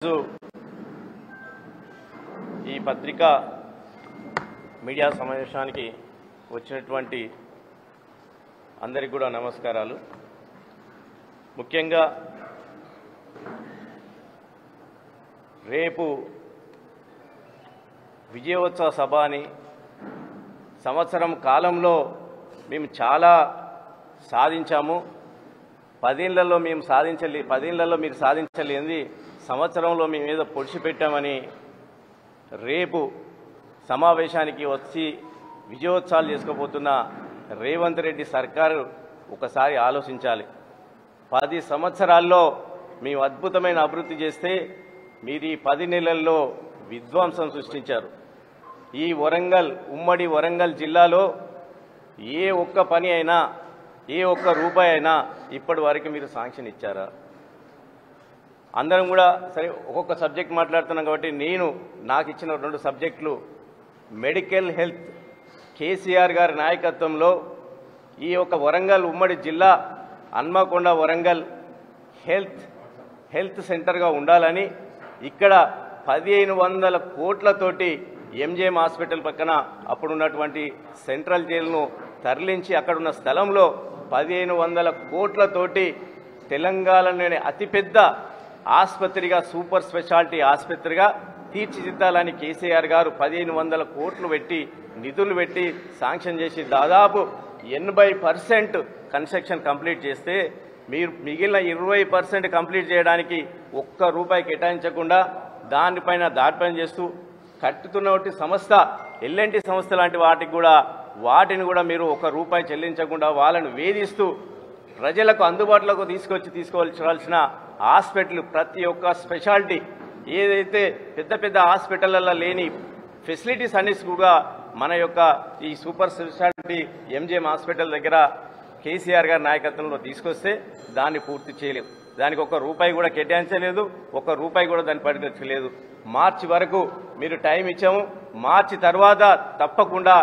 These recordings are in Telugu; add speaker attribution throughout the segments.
Speaker 1: ఈ పత్రికా మీడియా సమావేశానికి వచ్చినటువంటి అందరికీ కూడా నమస్కారాలు. ముఖ్యంగా రేపు విజయోత్సవ సభ అని సంవత్సరం కాలంలో మేము చాలా సాధించాము. 10 ఏళ్లలో మేము సాధించలే 10 ఏళ్లలో మీరు సాధించలేనిది సంవత్సరంలో మేము ఏదో పొడిచిపెట్టామని రేపు సమావేశానికి వచ్చి విజయోత్సవాలు చేసుకోబోతున్న రేవంత్ రెడ్డి సర్కారు ఒకసారి ఆలోచించాలి. 10 సంవత్సరాల్లో మేము అద్భుతమైన అభివృద్ధి చేస్తే మీరు ఈ 10 నెలల్లో విధ్వంసం సృష్టించారు. ఈ ఉమ్మడి వరంగల్ జిల్లాలో ఏ ఒక్క పని అయినా ఏ ఒక్క రూపాయి అయినా ఇప్పటి వరకు మీరు శాంక్షన్ ఇచ్చారా? అందరం కూడా సరే ఒక్కొక్క సబ్జెక్ట్ మాట్లాడుతున్నాం కాబట్టి నాకు ఇచ్చిన 2 సబ్జెక్టులు మెడికల్ హెల్త్ కేసీఆర్ గారి నాయకత్వంలో ఈ యొక్క వరంగల్ ఉమ్మడి జిల్లా హన్మకొండ వరంగల్ హెల్త్ సెంటర్గా ఉండాలని ఇక్కడ 1500 కోట్లతోటి ఎంజేఎం హాస్పిటల్ పక్కన అప్పుడున్నటువంటి సెంట్రల్ జైలును తరలించి అక్కడున్న స్థలంలో 1500 కోట్లతోటి తెలంగాణలోని అతిపెద్ద ఆసుపత్రిగా సూపర్ స్పెషాలిటీ ఆసుపత్రిగా తీర్చిదిద్దాలని కేసీఆర్ గారు 1500 కోట్లు పెట్టి నిధులు పెట్టి శాంక్షన్ చేసి దాదాపు 80% కన్స్ట్రక్షన్ కంప్లీట్ చేస్తే మీరు మిగిలిన 20% కంప్లీట్ చేయడానికి ఒక్క రూపాయి కేటాయించకుండా దాటిపైన చేస్తూ కట్టుతున్నటువంటి సంస్థ ఎల్ఎన్టీ సంస్థ లాంటి వాటిని కూడా మీరు ఒక్క రూపాయి చెల్లించకుండా వాళ్ళను వేధిస్తూ ప్రజలకు అందుబాటులోకి తీసుకోవాల్సిన హాస్పిటల్ ప్రతి ఒక్క స్పెషాలిటీ ఏదైతే పెద్ద హాస్పిటళ్లలో లేని ఫెసిలిటీస్ అన్నిటి కూడా మన యొక్క ఈ సూపర్ స్పెషాలిటీ ఎంజేఎం హాస్పిటల్ దగ్గర కేసీఆర్ గారి నాయకత్వంలో తీసుకొస్తే దాన్ని పూర్తి చేయలేదు. దానికి ఒక్క రూపాయి కూడా కేటాయించలేదు, ఒక్క రూపాయి కూడా దాన్ని పరిగెత్తలేదు. మార్చి వరకు మీరు టైం ఇచ్చాము. మార్చి తర్వాత తప్పకుండా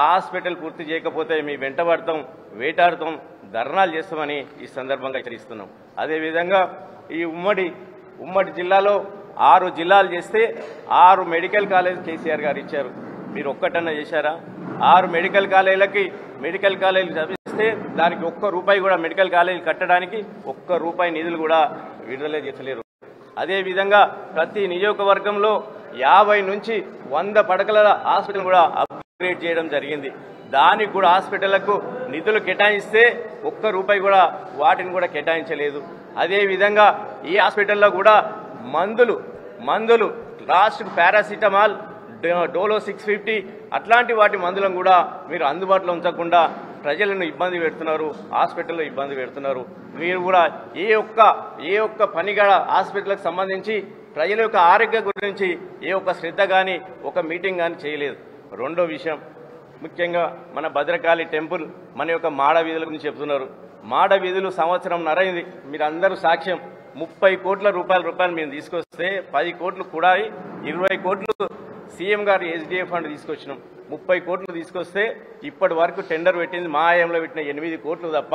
Speaker 1: ఆ హాస్పిటల్ పూర్తి చేయకపోతే మీ వెంటబడతాం, వేటాడుతాం, ధర్నాలు చేస్తామని ఈ సందర్భంగా హెచ్చరిస్తున్నాం. అదేవిధంగా ఈ ఉమ్మడి జిల్లాలో 6 జిల్లాలు చేస్తే 6 మెడికల్ కాలేజ్ కేసీఆర్ గారు ఇచ్చారు. మీరు ఒక్కటన్నా చేశారా? 6 మెడికల్ కాలేజీలు చదివిస్తే దానికి ఒక్క రూపాయి కూడా మెడికల్ కాలేజీ కట్టడానికి ఒక్క రూపాయి నిధులు కూడా విడుదల చేసలేరు. అదేవిధంగా ప్రతి నియోజకవర్గంలో 50 నుంచి 100 పడకల హాస్పిటల్ కూడా అప్గ్రేడ్ చేయడం జరిగింది. దానికి కూడా హాస్పిటళ్లకు నిధులు కేటాయిస్తే ఒక్క రూపాయి కూడా వాటిని కూడా కేటాయించలేదు. అదేవిధంగా ఈ హాస్పిటల్లో కూడా మందులు లాస్ట్ పారాసిటమాల్, డోలో 650 అట్లాంటి వాటి మందులను కూడా మీరు అందుబాటులో ఉంచకుండా ప్రజలను ఇబ్బంది పెడుతున్నారు, హాస్పిటల్లో ఇబ్బంది పెడుతున్నారు. మీరు కూడా ఏ ఒక్క పనిగడ హాస్పిటల్కి సంబంధించి ప్రజల యొక్క ఆరోగ్యం గురించి ఏ ఒక్క శ్రద్ధ కానీ ఒక మీటింగ్ కానీ చేయలేదు. రెండో విషయం, ముఖ్యంగా మన భద్రకాళి టెంపుల్ మన యొక్క మాడ వీధుల గురించి చెప్తున్నారు. మాడ వీధులు సంవత్సరం నరైంది, మీరు అందరూ సాక్ష్యం. 30 కోట్ల రూపాయలు మేము తీసుకొస్తే 10 కోట్లు కూడా 20 కోట్లు సీఎం గారు ఎస్డిఎఫ్ ఫండ్ తీసుకొచ్చినాం. 30 కోట్లు తీసుకొస్తే ఇప్పటి వరకు టెండర్ పెట్టింది మా ఆయంలో పెట్టిన 8 కోట్లు తప్ప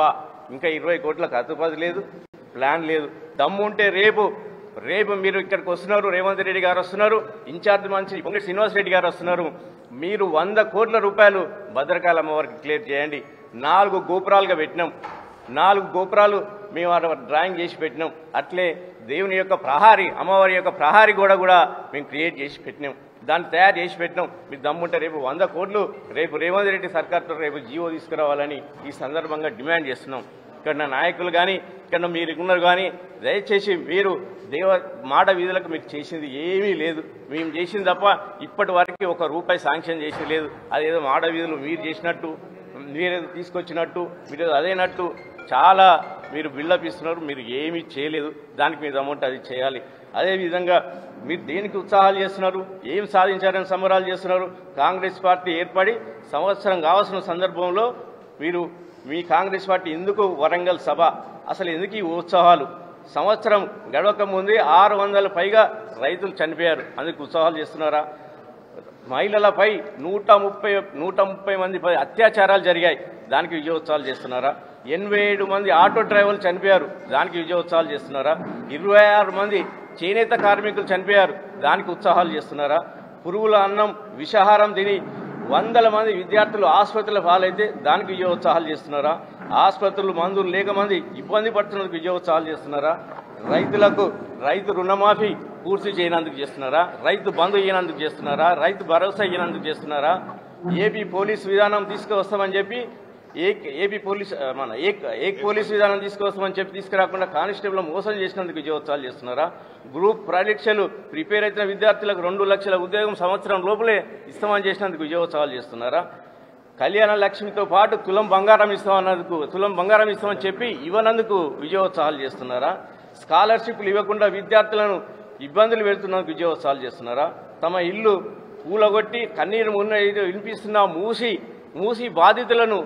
Speaker 1: ఇంకా 20 కోట్లకు అతుపది లేదు, ప్లాన్ లేదు. దమ్ము ఉంటే రేపు మీరు ఇక్కడికి వస్తున్నారు, రేవంత్ రెడ్డి గారు వస్తున్నారు, ఇన్ఛార్జ్ మంత్రి పొంగులేటి శ్రీనివాస్ రెడ్డి గారు వస్తున్నారు. మీరు 100 కోట్ల రూపాయలు భద్రకాళి అమ్మవారికి డిక్లేర్ చేయండి. 4 గోపురాలుగా పెట్టినాం. 4 గోపురాలు మేము డ్రాయింగ్ చేసి పెట్టినాం. అట్లే దేవుని యొక్క ప్రహారీ, అమ్మవారి యొక్క ప్రహారీ కూడా మేము క్రియేట్ చేసి పెట్టినాం, దాన్ని తయారు చేసి పెట్టినాం. మీరు దమ్ముంటే రేపు 100 కోట్లు రేపు రేవంత్ రెడ్డి సర్కార్తో రేపు జీవో తీసుకురావాలని ఈ సందర్భంగా డిమాండ్ చేస్తున్నాం. ఇక్కడ నా నాయకులు కానీ ఇక్కడ మీరు ఉన్నారు కానీ దయచేసి మీరు మాట వీధులకు మీరు చేసింది ఏమీ లేదు. మేము చేసింది తప్ప ఇప్పటి వరకు ఒక రూపాయి శాంక్షన్ చేసి లేదు. అదేదో మాట వీధులు మీరు చేసినట్టు, మీరేదో తీసుకొచ్చినట్టు, మీరేదో అదేనట్టు చాలా మీరు బిల్డప్ ఇస్తున్నారు. మీరు ఏమీ చేయలేదు. దానికి మీరు అమౌంట్ అది చేయాలి. అదేవిధంగా మీరు దేనికి ఉత్సాహాలు చేస్తున్నారు, ఏం సాధించారని సంబరాలు చేస్తున్నారు. కాంగ్రెస్ పార్టీ ఏర్పడి సంవత్సరం కావాల్సిన సందర్భంలో మీ కాంగ్రెస్ పార్టీ ఎందుకు వరంగల్ సభ, అసలు ఎందుకు ఈ ఉత్సవాలు? సంవత్సరం గడవక ముందే 600 పైగా రైతులు చనిపోయారు, అందుకు ఉత్సవాలు చేస్తున్నారా? మహిళలపై 130 మంది అత్యాచారాలు జరిగాయి, దానికి విజయోత్సవాలు చేస్తున్నారా? 87 మంది ఆటో డ్రైవర్లు చనిపోయారు, దానికి విజయోత్సవాలు చేస్తున్నారా? 26 మంది చేనేత కార్మికులు చనిపోయారు, దానికి ఉత్సాహాలు చేస్తున్నారా? పురుగుల అన్నం విషాహారం తిని వందల మంది విద్యార్థులు ఆసుపత్రుల పాలైతే దానికి విజయోత్సాహాలు చేస్తున్నారా? ఆసుపత్రులు మందులు లేక మంది ఇబ్బంది పడుతున్నందుకు విజయోత్సాహాలు చేస్తున్నారా? రైతు రుణమాఫీ పూర్తి చేయనందుకు చేస్తున్నారా? రైతు బంధు ఇయ్యనందుకు చేస్తున్నారా? రైతు భరోసా ఇయ్యనందుకు చేస్తున్నారా? ఏపీ పోలీస్ విధానం తీసుకువస్తామని చెప్పి ఏపీ పోలీస్ ఏక్ పోలీస్ విధానం తీసుకువస్తామని చెప్పి తీసుకురాకుండా కానిస్టేబుల్ మోసం చేసినందుకు విజయోత్సవాలు చేస్తున్నారా? గ్రూప్ పరీక్షలు ప్రిపేర్ అయిన విద్యార్థులకు 2 లక్షల ఉద్యోగం సంవత్సరం లోపలే ఇస్తామని చేసినందుకు విజయోత్సవాలు చేస్తున్నారా? కళ్యాణ లక్ష్మితో పాటు తులం బంగారం ఇస్తామని చెప్పి ఇవ్వనందుకు విజయోత్సవాలు చేస్తున్నారా? స్కాలర్షిప్లు ఇవ్వకుండా విద్యార్థులను ఇబ్బందులు పెడుతున్నందుకు విజయోత్సవాలు చేస్తున్నారా? తమ ఇల్లు కూలగొట్టి కన్నీరు వినిపిస్తున్న మూసి బాధితులను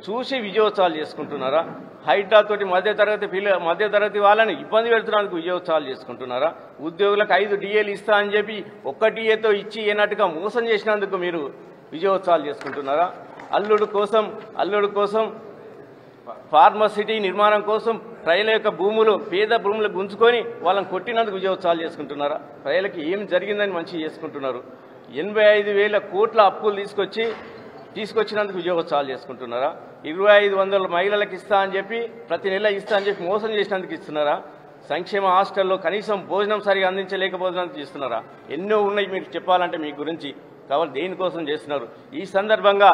Speaker 1: చూసి విజయోత్సవాలు చేసుకుంటున్నారా? హైడ్రా తోటి మధ్యతరగతి వాళ్ళని ఇబ్బంది పెడుతున్నందుకు విజయోత్సవాలు చేసుకుంటున్నారా? ఉద్యోగులకు 5 DAలు ఇస్తా అని చెప్పి 1 DAతో ఇచ్చి ఏనాటిగా మోసం చేసినందుకు మీరు విజయోత్సవాలు చేసుకుంటున్నారా? అల్లుడు కోసం ఫార్మసిటీ నిర్మాణం కోసం ప్రజల యొక్క పేద భూములు గుంజుకొని వాళ్ళని కొట్టినందుకు విజయోత్సవాలు చేసుకుంటున్నారా? ప్రజలకు ఏం జరిగిందని మంచిగా చేసుకుంటున్నారు. 85,000 కోట్ల అప్పులు తీసుకొచ్చినందుకు విజయోత్సవాలు చేసుకుంటున్నారా? 2,500 మహిళలకు ఇస్తా అని చెప్పి ప్రతి నెల ఇస్తా అని చెప్పి మోసం చేసినందుకు ఇస్తున్నారా? సంక్షేమ హాస్టల్లో కనీసం భోజనం సరిగా అందించలేకపోతున్నందుకు ఇస్తున్నారా? ఎన్నో ఉన్నాయి మీకు చెప్పాలంటే మీ గురించి. కాబట్టి దేనికోసం చేస్తున్నారు? ఈ సందర్భంగా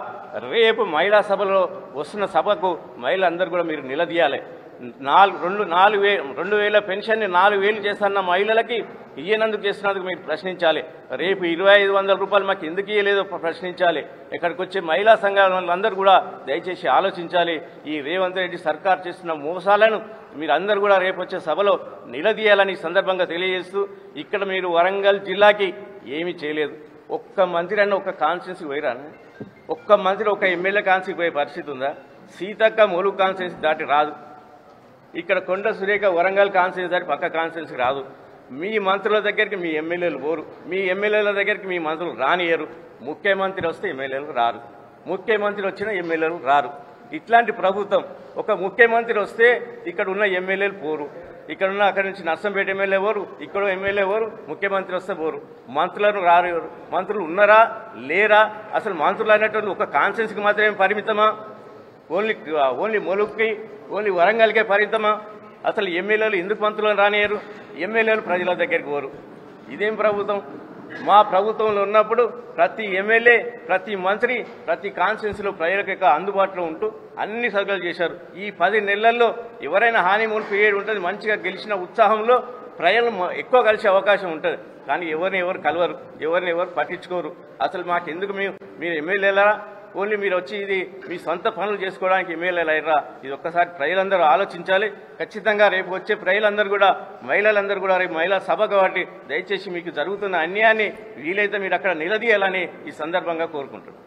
Speaker 1: రేపు మహిళా సభలో వస్తున్న సభకు మహిళలందరూ కూడా మీరు నిలదీయాలి. 2,000 పెన్షన్ని 4,000 చేస్తున్న మహిళలకి ఇయ్యనందుకు చేస్తున్నందుకు మీరు ప్రశ్నించాలి. రేపు 2,500 రూపాయలు మాకు ఎందుకు ఇయ్యలేదో ప్రశ్నించాలి. ఇక్కడికి వచ్చే మహిళా సంఘాల వాళ్ళందరూ కూడా దయచేసి ఆలోచించాలి. ఈ రేవంత్ రెడ్డి సర్కార్ చేస్తున్న మోసాలను మీరందరూ కూడా రేపు వచ్చే సభలో నిలదీయాలని సందర్భంగా తెలియజేస్తూ, ఇక్కడ మీరు వరంగల్ జిల్లాకి ఏమీ చేయలేదు. ఒక్క మంత్రి అన్న ఒక కాన్స్టిట్యున్సీకి పోయిరా? ఒక్క మంత్రి ఒక ఎమ్మెల్యే కాన్స్టిట్యూన్సీకి పోయే పరిస్థితి ఉందా? సీతక్క ములుగు కాన్స్టిట్యున్సీ దాటి రాదు. ఇక్కడ కొండ సురేఖ వరంగల్ కాన్స్టిట్యున్సీ దాటి పక్క కాన్స్టిట్యున్సీకి రాదు. మీ మంత్రుల దగ్గరికి మీ ఎమ్మెల్యేలు పోరు, మీ ఎమ్మెల్యేల దగ్గరికి మీ మంత్రులు రానియరు. ముఖ్యమంత్రి వస్తే ఎమ్మెల్యేలు రారు, ముఖ్యమంత్రి వచ్చిన ఎమ్మెల్యేలు రారు. ఇట్లాంటి ప్రభుత్వం. ఒక ముఖ్యమంత్రి వస్తే ఇక్కడ ఉన్న ఎమ్మెల్యేలు పోరు, ఇక్కడున్న అక్కడి నుంచి నర్సంపేట ఎమ్మెల్యే పోరు, ఇక్కడ ఎమ్మెల్యే పోరు, ముఖ్యమంత్రి వస్తే పోరు. మంత్రులను రారు. మంత్రులు ఉన్నారా లేరా? అసలు మంత్రులు అనేటువంటి ఒక కాన్స్టిట్యున్సీకి మాత్రమే పరిమితమా? Only ములుగుకి only వరంగల్కే పరిమితమా? అసలు ఎమ్మెల్యేలు ఎందుకు మంత్రులను రానియరు? ఎమ్మెల్యేలు ప్రజల దగ్గరికి పోరు. ఇదేం ప్రభుత్వం? మా ప్రభుత్వంలో ఉన్నప్పుడు ప్రతి ఎమ్మెల్యే, ప్రతి మంత్రి, ప్రతి కాన్స్టిట్యున్సీలో ప్రజలకు అందుబాటులో ఉంటూ అన్ని సౌకర్యాలు చేశారు. ఈ 10 నెలల్లో ఎవరైనా హానీమూన్ పీరియడ్ ఉంటుంది, మంచిగా గెలిచిన ఉత్సాహంలో ప్రజలు ఎక్కువ కలిసే అవకాశం ఉంటుంది. కానీ ఎవరిని ఎవరు కలవరు, ఎవరిని ఎవరు పట్టించుకోరు. అసలు మాకెందుకు మీరు ఎమ్మెల్యేలా? ఓన్లీ మీరు వచ్చి ఇది మీ సొంత పనులు చేసుకోవడానికి ఎమ్మెల్యేలు అయ్యారా? ఇది ఒక్కసారి ప్రజలందరూ ఆలోచించాలి. ఖచ్చితంగా రేపు వచ్చే ప్రజలందరూ కూడా, మహిళలందరూ కూడా రేపు మహిళా సభ కాబట్టి దయచేసి మీకు జరుగుతున్న అన్యాయాన్ని వీలైతే మీరు అక్కడ నిలదీయాలని ఈ సందర్భంగా కోరుకుంటున్నాను.